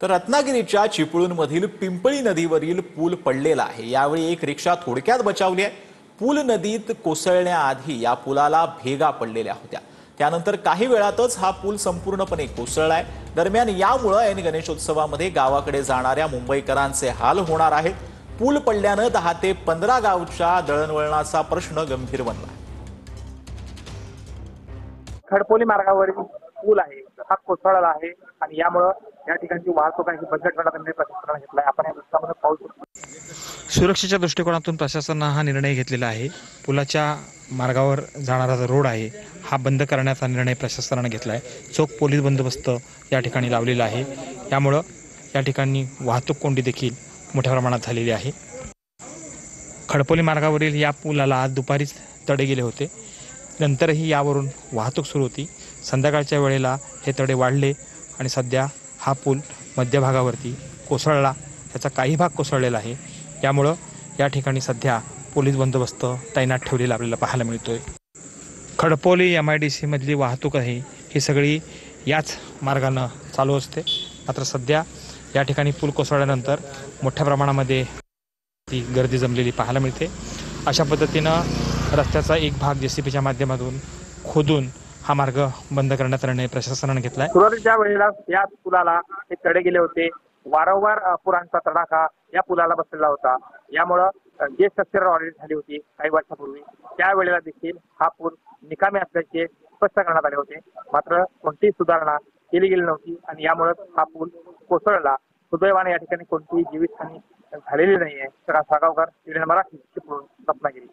तर रत्नागिरीच्या चिपळूणमधील पिंपळी नदीवरील पूल पडलेला आहे। यावेळी एक रिक्षा थोडक्यात बचावली आहे। पूल नदीत कोसळण्याआधी या पुलाला भेगा पडलेल्या होत्या। त्यानंतर काही वेळातच हा पूल संपूर्णपणे कोसळलाय। दरम्यान यामुळे ऐन गणेशोत्सवामध्ये गावाकडे जाणाऱ्या मुंबईकरांचे हाल होणार आहेत। पूल पडल्याने 10 ते 15 गावच्या दळणवळणाचा प्रश्न गंभीर बनला। खडपोली मार्गावरील पूल आहे हा कोसळला आहे आणि यामुळे या ठिकाणची वाहतूक आहे बंद करण्याचा निर्णय प्रशासनाने घेतला आहे। आपण या दृश्यामध्ये पाहू शकतो। सुरक्षेच्या दृष्टिकोनातून प्रशासनाने हा निर्णय घेतलेला आहे। पुलाच्या मार्गावर जाणारा जो रोड आहे हा बंद करण्याचा निर्णय प्रशासनाने घेतला आहे। चोख पोलीस बंदोबस्त या ठिकाणी लावलेला आहे। यामुळे या ठिकाणी वाहतूक कोंडी देखील मोठ्या प्रमाणात झालेली आहे। खडपोली मार्गावरील या पुलाला आज दुपारीच तडे गेले होते। नंतरही यावरून वाहतूक सुरू होती। संध्याकाळच्या वेळेला हे तडे वाढले आणि सध्या हा पूल मध्यभागावरती कोसळला। त्याचा काही भाग कोसळलेला आहे। यामुळे या ठिकाणी सध्या पोलीस बंदोबस्त तैनात ठेवलेला आपल्याला पाहायला मिळतोय। खडपोली MIDC मधली वाहतूक आहे ही सगळी याच मार्गाने चालू असते। मात्र सध्या या ठिकाणी पूल कोसळल्यानंतर मोठ्या प्रमाणामध्ये ती गर्दी जमलेली पाहायला मिळते। अशा पद्धतीनं रस्त्याचा एक भाग JCBच्या माध्यमातून खोदून हा मार्ग बंद करण्याचा निर्णय प्रशासनाने घेतला आहे। सुरुवातीच्या वेळेला या पुलाला हे तडे गेले होते। वारंवार पुरांचा तडाखा या पुलाला बसलेला होता। यामुळे जे स्ट्रक्चर ऑडिट झाली होती काही वर्षापूर्वी त्यावेळेला देखील हा पूल निकामी असल्याचे स्पष्ट करण्यात आले होते। मात्र कोणतीही सुधारणा केली गेली नव्हती आणि यामुळे हा पूल कोसळला। सुदैवाने या ठिकाणी कोणतीही जीवितहानी झालेली नाहीये। तर सागावकर, मराठी, चिपळूण, रत्नागिरी।